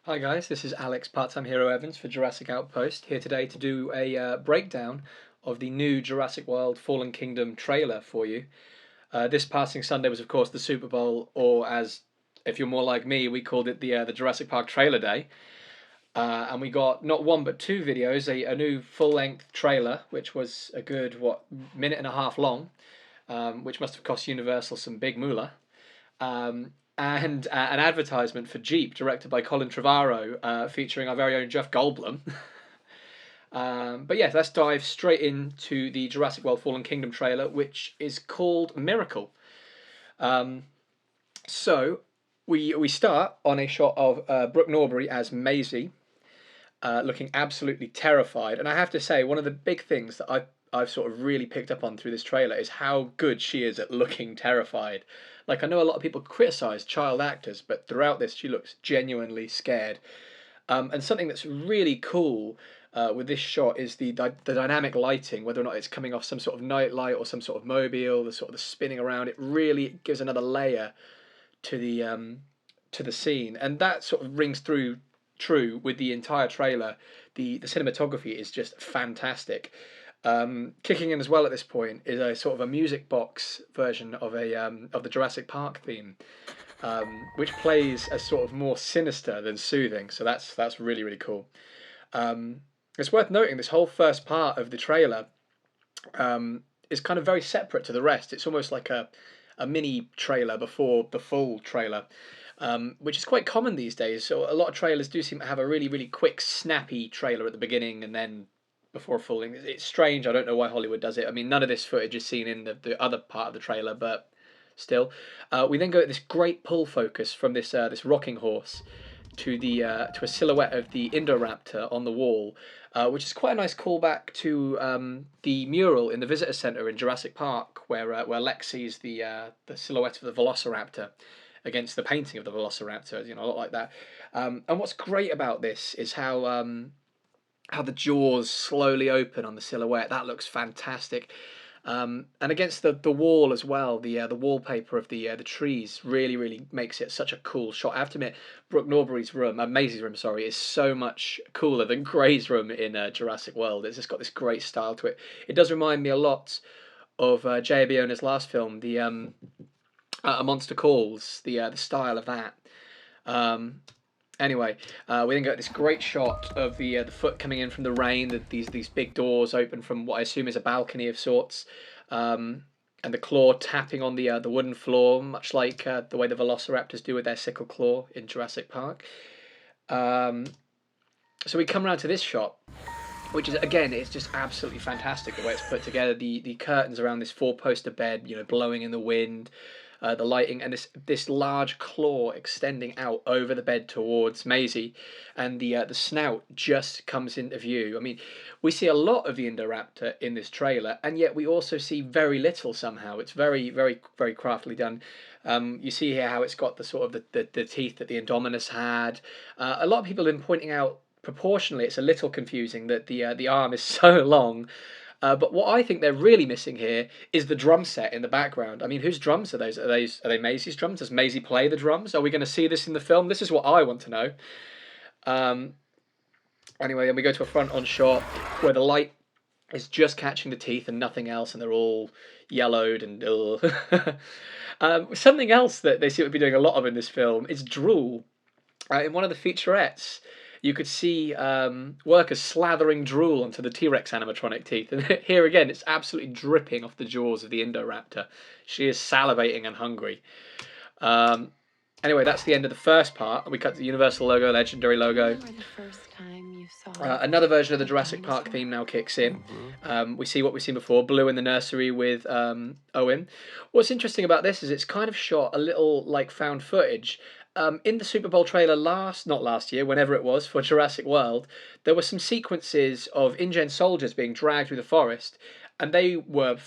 Hi guys, this is Alex, part-time hero Evans for Jurassic Outpost, here today to do a breakdown of the new Jurassic World Fallen Kingdom trailer for you. This passing Sunday was, of course, the Super Bowl, or as if you're more like me, we called it the Jurassic Park Trailer Day. And we got not one but two videos, a new full-length trailer, which was a good, minute and a half long, which must have cost Universal some big moolah. And an advertisement for Jeep, directed by Colin Trevorrow, featuring our very own Jeff Goldblum. But yeah, let's dive straight into the Jurassic World Fallen Kingdom trailer, which is called Miracle. Um, so we start on a shot of Brooke Norbury as Maisie, looking absolutely terrified. And I have to say, one of the big things that I've sort of really picked up on through this trailer is how good she is at looking terrified. Like, I know a lot of people criticise child actors, but throughout this she looks genuinely scared. And something that's really cool with this shot is the dynamic lighting, whether or not it's coming off some sort of night light or some sort of mobile, the sort of the spinning around. It really gives another layer to the scene, and that sort of rings through true with the entire trailer. The cinematography is just fantastic. Kicking in as well at this point is a sort of a music box version of the Jurassic Park theme, which plays as sort of more sinister than soothing. So that's really really cool. It's worth noting this whole first part of the trailer is kind of very separate to the rest. It's almost like a mini trailer before the full trailer, which is quite common these days. So a lot of trailers do seem to have a really, really quick, snappy trailer at the beginning and then before full length. It's strange. I don't know why Hollywood does it. I mean, none of this footage is seen in the other part of the trailer, but still. We then go at this great pull focus from this rocking horse to a silhouette of the Indoraptor on the wall, which is quite a nice callback to the mural in the visitor centre in Jurassic Park, where Lex sees the silhouette of the Velociraptor against the painting of the Velociraptor, a lot like that. And what's great about this is how the jaws slowly open on the silhouette. That looks fantastic. And against the wall as well, the wallpaper of the trees really really makes it such a cool shot. I have to admit, Brooke Norbury's room, Maisie's room, sorry, is so much cooler than Gray's room in Jurassic World. It's just got this great style to it. It does remind me a lot of J.A. Bayonna's last film, the A Monster Calls, the style of that. Um, Anyway, we then get this great shot of the foot coming in from the rain. These big doors open from what I assume is a balcony of sorts, and the claw tapping on the wooden floor, much like the way the Velociraptors do with their sickle claw in Jurassic Park. Um, so we come around to this shot, which is again, it's just absolutely fantastic the way it's put together. The curtains around this four-poster bed, blowing in the wind, the lighting, and this large claw extending out over the bed towards Maisie, and the snout just comes into view. I mean, we see a lot of the Indoraptor in this trailer, and yet we also see very little somehow. It's very very very craftily done. You see here how it's got the sort of the teeth that the Indominus had. A lot of people have been pointing out proportionally it's a little confusing that the arm is so long. But what I think they're really missing here is the drum set in the background. I mean, whose drums are those? Are they Maisie's drums? Does Maisie play the drums? Are we going to see this in the film? This is what I want to know. Um, anyway, then we go to a front-on shot where the light is just catching the teeth and nothing else, and they're all yellowed and something else that they seem to be doing a lot of in this film is drool. In one of the featurettes, you could see workers slathering drool onto the T-Rex animatronic teeth. And here again, it's absolutely dripping off the jaws of the Indoraptor. She is salivating and hungry. Um, anyway, that's the end of the first part. We cut the Universal logo, legendary logo. Another version of the Jurassic Park theme now kicks in. We see what we've seen before, Blue in the nursery with Owen. What's interesting about this is it's kind of shot a little like found footage. In the Super Bowl trailer not last year, whenever it was, for Jurassic World, there were some sequences of InGen soldiers being dragged through the forest, and they were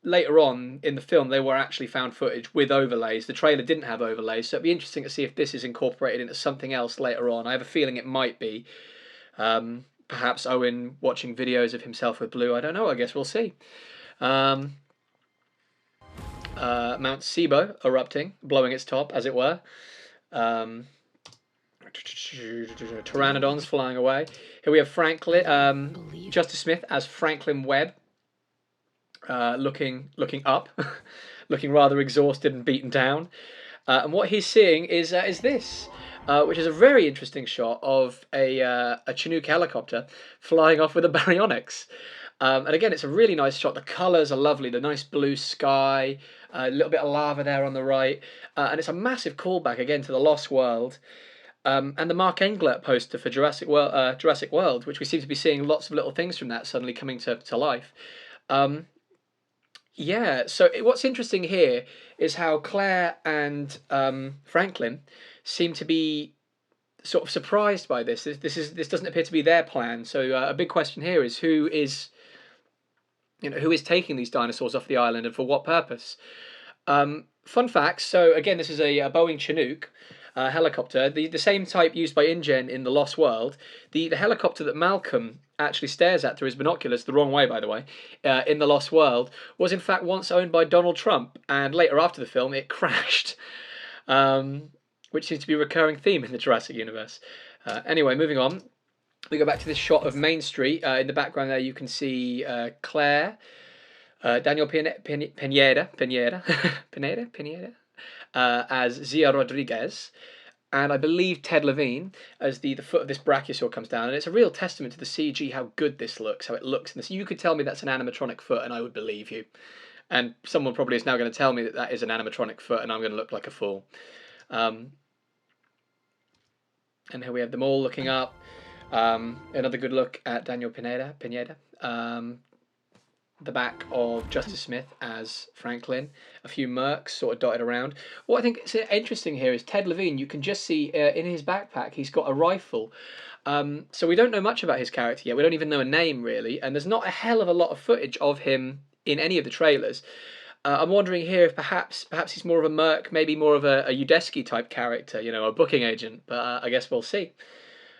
later on in the film, they were actually found footage with overlays. The trailer didn't have overlays, so it'd be interesting to see if this is incorporated into something else later on. I have a feeling it might be. Perhaps Owen watching videos of himself with Blue. I don't know. I guess we'll see. Mount Sibo erupting, blowing its top, as it were. Pteranodons flying away. Here we have Justice Smith as Franklin Webb, looking up, looking rather exhausted and beaten down. And what he's seeing is this, which is a very interesting shot of a Chinook helicopter flying off with a baryonyx. And again, it's a really nice shot. The colours are lovely. The nice blue sky, a little bit of lava there on the right, and it's a massive callback again to the Lost World. And the Mark Englert poster for Jurassic World, which we seem to be seeing lots of little things from that suddenly coming to life. Yeah, so what's interesting here is how Claire and Franklin seem to be sort of surprised by this. This doesn't appear to be their plan. So a big question here is who is taking these dinosaurs off the island and for what purpose? Fun facts. So again, this is a Boeing Chinook helicopter, the same type used by InGen in the Lost World. The helicopter that Malcolm actually stares at through his binoculars, the wrong way by the way, in the Lost World, was in fact once owned by Donald Trump, and later after the film it crashed, which seems to be a recurring theme in the Jurassic universe. Anyway, moving on. We go back to this shot of Main Street. In the background there you can see Claire, Daniel Pineda as Zia Rodriguez, and I believe Ted Levine as the foot of this brachiosaur comes down. And it's a real testament to the CG how good this looks, how it looks in this. You could tell me that's an animatronic foot and I would believe you. And someone probably is now going to tell me that is an animatronic foot and I'm going to look like a fool. And here we have them all looking up. Another good look at Daniel Pineda. The back of Justice Smith as Franklin, a few mercs sort of dotted around. What I think is interesting here is Ted Levine. You can just see in his backpack he's got a rifle. So we don't know much about his character yet. We don't even know a name really, and there's not a hell of a lot of footage of him in any of the trailers. I'm wondering here if perhaps he's more of a merc, maybe more of a Udesky type character, a booking agent. But I guess we'll see.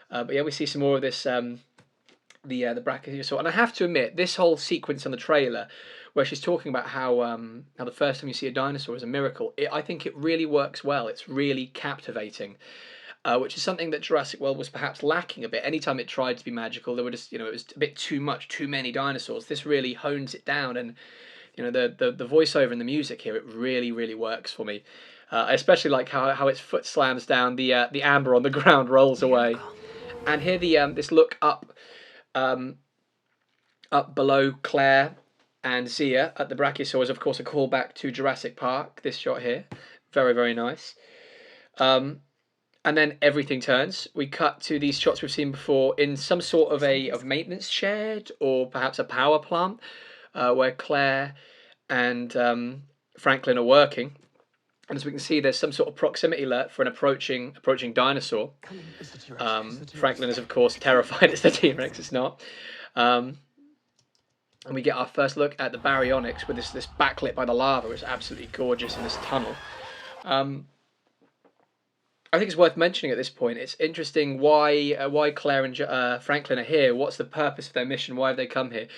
But yeah, we see some more of this. The brachiosaur, and I have to admit, this whole sequence on the trailer, where she's talking about how the first time you see a dinosaur is a miracle, I think it really works well. It's really captivating, which is something that Jurassic World was perhaps lacking a bit. Anytime it tried to be magical, there were just it was a bit too much, too many dinosaurs. This really hones it down, and the voiceover and the music here, it really works for me. I especially like how its foot slams down, the amber on the ground rolls away, and here this look up below Claire and Zia at the brachiosaur is of course a callback to Jurassic Park. This shot here, very nice. And then everything turns. We cut to these shots we've seen before in some sort of maintenance shed or perhaps a power plant, where Claire and Franklin are working. And as we can see, there's some sort of proximity alert for an approaching dinosaur. Franklin is, of course, terrified it's the T-Rex. It's not. And we get our first look at the baryonyx with this backlit by the lava, which is absolutely gorgeous in this tunnel. I think it's worth mentioning at this point. It's interesting why Claire and Franklin are here. What's the purpose of their mission? Why have they come here?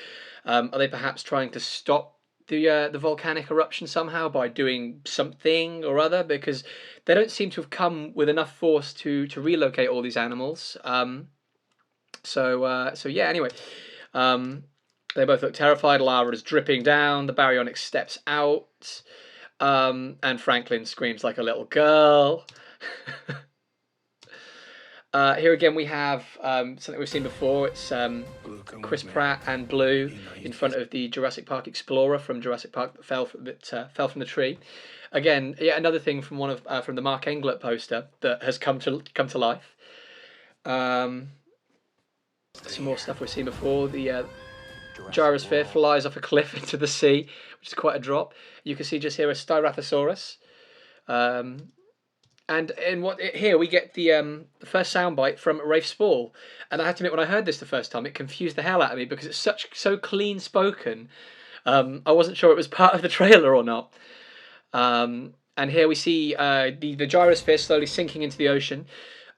Are they perhaps trying to stop the volcanic eruption somehow by doing something or other, because they don't seem to have come with enough force to relocate all these animals. So yeah. Anyway, they both look terrified. Lava is dripping down. The baryonyx steps out, and Franklin screams like a little girl. Here again we have something we've seen before. It's Chris Pratt and Blue in front of the Jurassic Park Explorer from Jurassic Park that fell from the tree. Again, yeah, another thing from from the Mark Englert poster that has come to life. Some more stuff we've seen before. The gyrosphere flies off a cliff into the sea, which is quite a drop. You can see just here a Styracosaurus. And here we get the first soundbite from Rafe Spall, and I have to admit, when I heard this the first time, it confused the hell out of me because it's so clean spoken. I wasn't sure it was part of the trailer or not. And here we see the gyrosphere slowly sinking into the ocean.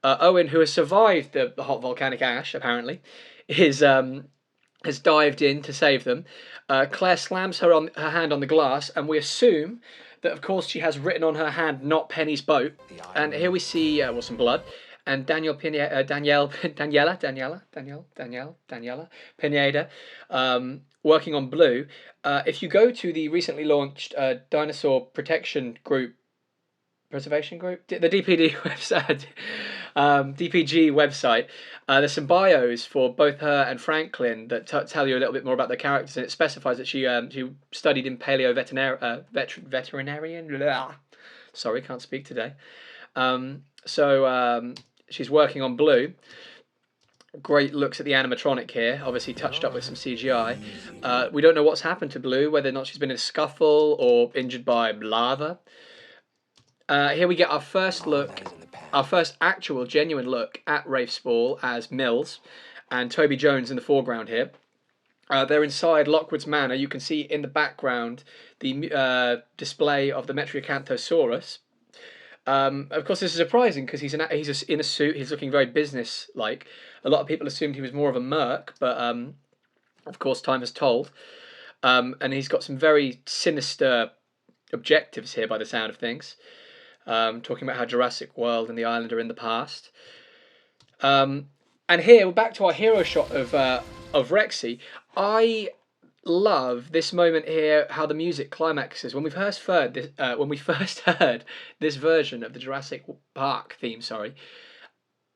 Owen, who has survived the hot volcanic ash, apparently, has dived in to save them. Claire slams her hand on the glass, and we assume that, of course, she has written on her hand, "Not Penny's boat." And here we see some blood. and Daniela Pineda, working on blue. If you go to the recently launched Dinosaur Protection Group, Preservation Group, the DPD website, DPG website, there's some bios for both her and Franklin that tell you a little bit more about their characters, and it specifies that she studied in veterinarian. Blah. Sorry, can't speak today. So she's working on blue. Great looks at the animatronic here, obviously touched up with some CGI. We don't know what's happened to Blue, whether or not she's been in a scuffle or injured by lava. Here we get our first look, our first actual genuine look at Rafe Spall as Mills, and Toby Jones in the foreground here. They're inside Lockwood's Manor. You can see in the background the display of the Metriacanthosaurus. Of course, this is surprising because he's in a suit. He's looking very business-like. A lot of people assumed he was more of a merc, but of course, time has told. And he's got some very sinister objectives here, by the sound of things. Talking about how Jurassic World and the island are in the past. And here we're back to our hero shot of Rexy. I love this moment here, how the music climaxes. When we first heard this version of the Jurassic Park theme,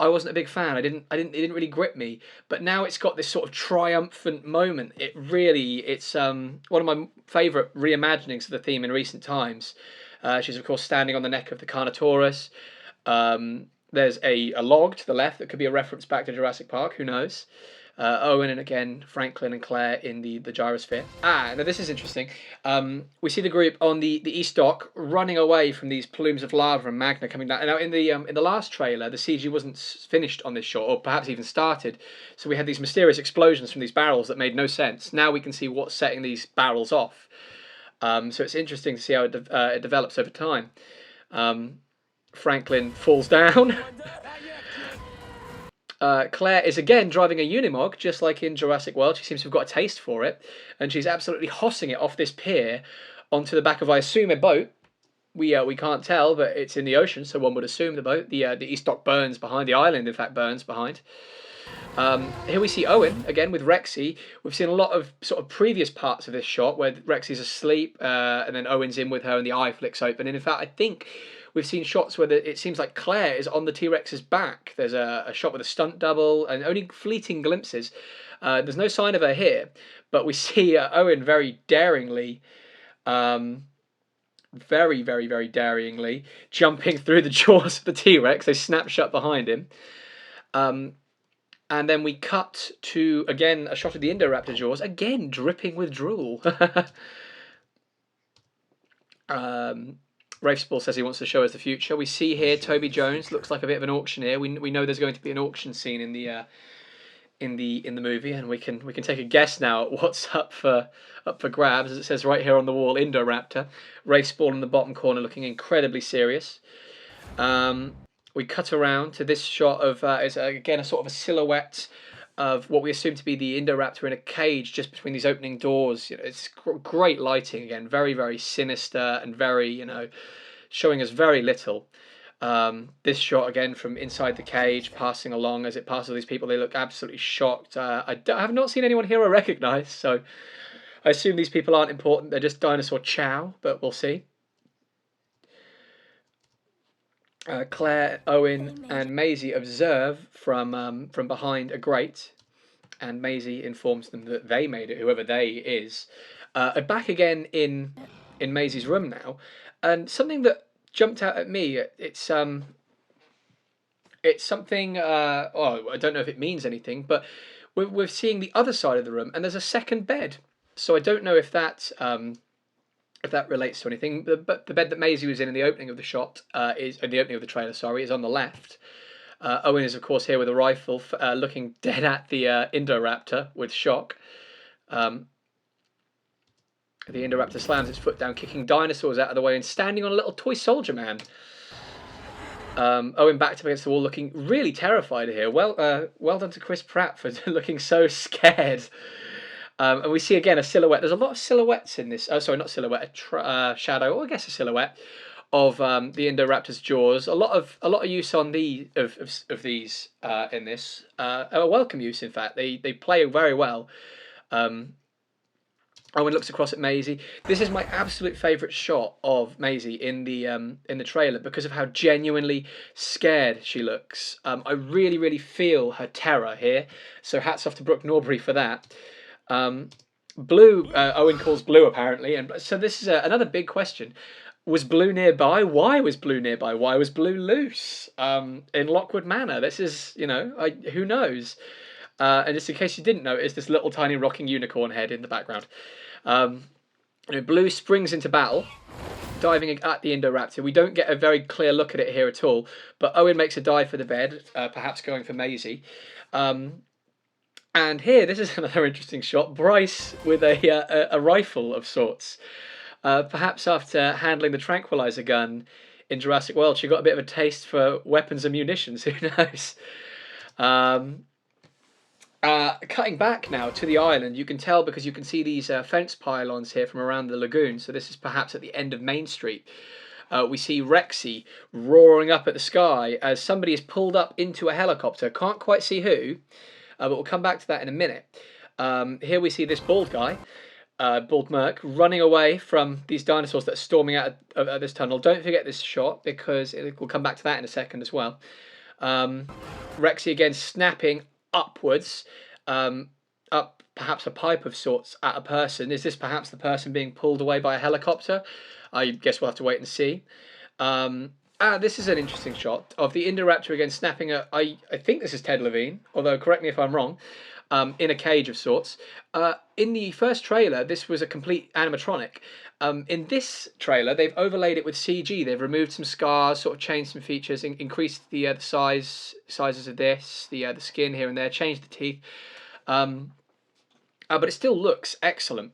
I wasn't a big fan. It didn't really grip me. But now it's got this sort of triumphant moment. It's one of my favourite reimaginings of the theme in recent times. She's of course standing on the neck of the Carnotaurus. There's a log to the left that could be a reference back to Jurassic Park. Who knows? Owen and again Franklin and Claire in the gyrosphere. Now this is interesting. We see the group on the East Dock running away from these plumes of lava and magma coming down. Now in the last trailer, the CG wasn't finished on this shot, or perhaps even started. So we had these mysterious explosions from these barrels that made no sense. Now we can see what's setting these barrels off. So it's interesting to see how it develops over time. Franklin falls down. Claire is again driving a Unimog, just like in Jurassic World. She seems to have got a taste for it, and she's absolutely hossing it off this pier onto the back of, I assume, a boat. We can't tell, but it's in the ocean, so one would assume the boat. The East Dock burns behind. The island, in fact, burns behind. Here we see Owen again with Rexy. We've seen a lot of sort of previous parts of this shot where Rexy's asleep, and then Owen's in with her, and the eye flicks open. And in fact, I think we've seen shots where it seems like Claire is on the T-Rex's back. There's a shot with a stunt double, and only fleeting glimpses. There's no sign of her here, but we see Owen very daringly, very daringly, jumping through the jaws of the T-Rex. They snap shut behind him. And then we cut to, again, a shot of the Indoraptor jaws, again dripping with drool. Rafe Spall says he wants to show us the future. We see here Toby Jones looks like a bit of an auctioneer. We know there's going to be an auction scene in the movie, and we can take a guess now at what's up for grabs. As it says right here on the wall, Indoraptor. Rafe Spall in the bottom corner looking incredibly serious. We cut around to this shot of is again a sort of a silhouette of what we assume to be the Indoraptor in a cage just between these opening doors. You know, it's great lighting again, very sinister and very, showing us very little. This shot again from inside the cage, passing along as it passes these people. They look absolutely shocked. I have not seen anyone here I recognise, so I assume these people aren't important. They're just dinosaur chow, but we'll see. Claire, Owen, and Maisie observe from behind a grate, and Maisie informs them that they made it, whoever they is. Back again in Maisie's room now, and something that jumped out at me. It's something. I don't know if it means anything, but we're seeing the other side of the room, and there's a second bed. So I don't know if that relates to anything. But the bed that Maisie was in the opening of the shot is in the opening of the trailer. Is on the left. Owen is of course here with a rifle, looking dead at the Indoraptor with shock. The Indoraptor slams its foot down, kicking dinosaurs out of the way and standing on a little toy soldier man. Owen backed up against the wall, looking really terrified here. Well done to Chris Pratt for looking so scared. And we see again a silhouette. There's a lot of silhouettes in this. Oh, sorry, not silhouette. A shadow, or I guess a silhouette of the Indoraptor's jaws. A lot of use on of these in this. A welcome use, in fact. They play very well. Um, Owen looks across at Maisie. This is my absolute favourite shot of Maisie in the trailer because of how genuinely scared she looks. I really, really feel her terror here. So hats off to Brooke Norbury for that. Blue, Owen calls Blue apparently, and so this is another big question. Was Blue nearby? Why was Blue nearby? Why was Blue loose in Lockwood Manor? This is, who knows? And just in case you didn't notice, this little tiny rocking unicorn head in the background. Blue springs into battle, diving at the Indoraptor. We don't get a very clear look at it here at all, but Owen makes a dive for the bed, perhaps going for Maisie. And here, this is another interesting shot. Bryce with a rifle of sorts. Perhaps after handling the tranquilizer gun in Jurassic World, she got a bit of a taste for weapons and munitions. Who knows? Cutting back now to the island, you can tell because you can see these fence pylons here from around the lagoon. So this is perhaps at the end of Main Street. We see Rexy roaring up at the sky as somebody is pulled up into a helicopter. Can't quite see who, but we'll come back to that in a minute. Here we see this bald guy. Bald Merc running away from these dinosaurs that are storming out of this tunnel. Don't forget this shot because we'll come back to that in a second as well. Rexy again snapping upwards, up perhaps a pipe of sorts at a person. Is this perhaps the person being pulled away by a helicopter? I guess we'll have to wait and see. This is an interesting shot of the Indoraptor again snapping I think this is Ted Levine, although correct me if I'm wrong. In a cage of sorts. In the first trailer, this was a complete animatronic. In this trailer, they've overlaid it with CG. They've removed some scars, sort of changed some features, increased the sizes of this, the skin here and there, changed the teeth. But it still looks excellent.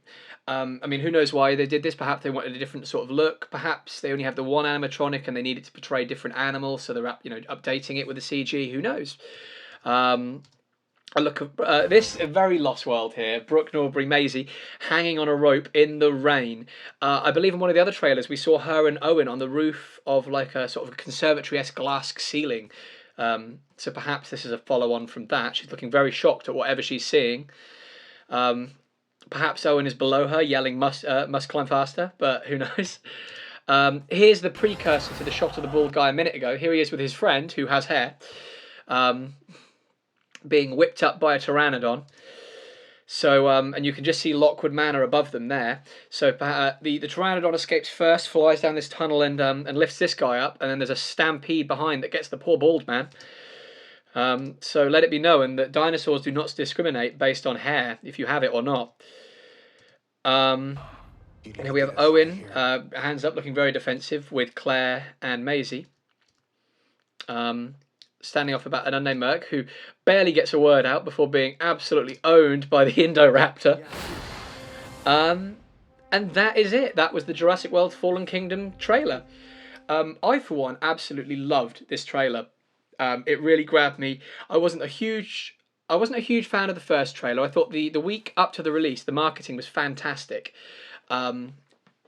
I mean, who knows why they did this? Perhaps they wanted a different sort of look. Perhaps they only have the one animatronic and they need it to portray different animals, so they're updating it with the CG. Who knows? A look at this very Lost World here. Brooke Norbury, Maisie, hanging on a rope in the rain. I believe in one of the other trailers we saw her and Owen on the roof of like a sort of a conservatory-esque glass ceiling. So perhaps this is a follow-on from that. She's looking very shocked at whatever she's seeing. Perhaps Owen is below her, yelling, must climb faster, but who knows? Here's the precursor to the shot of the bald guy a minute ago. Here he is with his friend, who has hair. Being whipped up by a pteranodon. So, and you can just see Lockwood Manor above them there. So the pteranodon escapes first, flies down this tunnel and lifts this guy up, and then there's a stampede behind that gets the poor bald man. So let it be known that dinosaurs do not discriminate based on hair, if you have it or not. Here we have Owen, hands up, looking very defensive, with Claire and Maisie. Standing off about an unnamed Merc who barely gets a word out before being absolutely owned by the Indoraptor. And that is it. That was the Jurassic World Fallen Kingdom trailer. I, for one, absolutely loved this trailer. It really grabbed me. I wasn't a huge fan of the first trailer. I thought the week up to the release, the marketing was fantastic.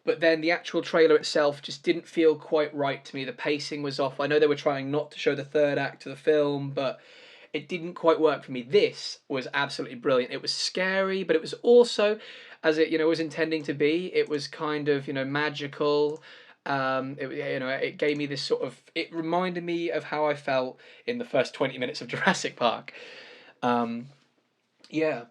But then the actual trailer itself just didn't feel quite right to me. The pacing was off. I know they were trying not to show the third act of the film, but it didn't quite work for me. This was absolutely brilliant. It was scary, but it was also, as it was intending to be, it was kind of magical. It gave me this sort of. It reminded me of how I felt in the first 20 minutes of Jurassic Park. From the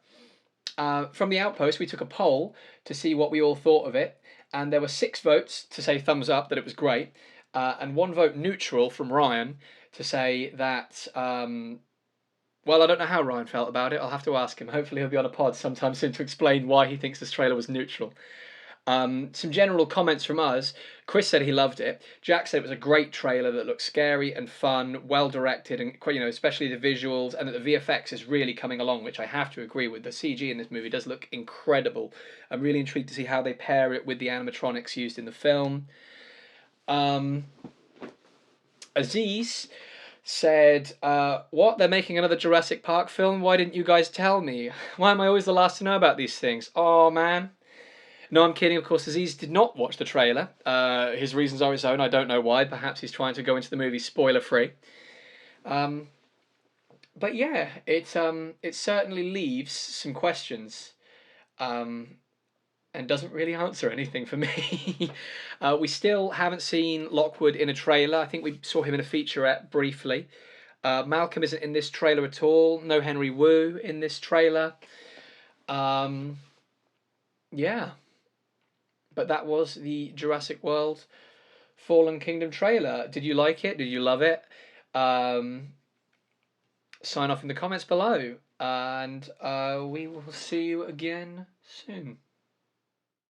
Outpost, we took a poll to see what we all thought of it. And there were 6 votes to say thumbs up, that it was great, and 1 vote neutral from Ryan to say that, well, I don't know how Ryan felt about it. I'll have to ask him. Hopefully he'll be on a pod sometime soon to explain why he thinks this trailer was neutral. Some general comments from us. Chris said he loved it. Jack said it was a great trailer that looked scary and fun, well directed, and especially the visuals, and that the VFX is really coming along, which I have to agree with. The CG in this movie does look incredible. I'm really intrigued to see how they pair it with the animatronics used in the film. Aziz said, what? They're making another Jurassic Park film? Why didn't you guys tell me? Why am I always the last to know about these things? Oh, man. No, I'm kidding. Of course, Aziz did not watch the trailer. His reasons are his own. I don't know why. Perhaps he's trying to go into the movie spoiler free. Um, but yeah, it certainly leaves some questions. Um, and doesn't really answer anything for me. We still haven't seen Lockwood in a trailer. I think we saw him in a featurette briefly. Malcolm isn't in this trailer at all. No Henry Wu in this trailer. Um, yeah, but that was the Jurassic World Fallen Kingdom trailer. Did you like it? Did you love it? Um, Sign off in the comments below, and we will see you again soon.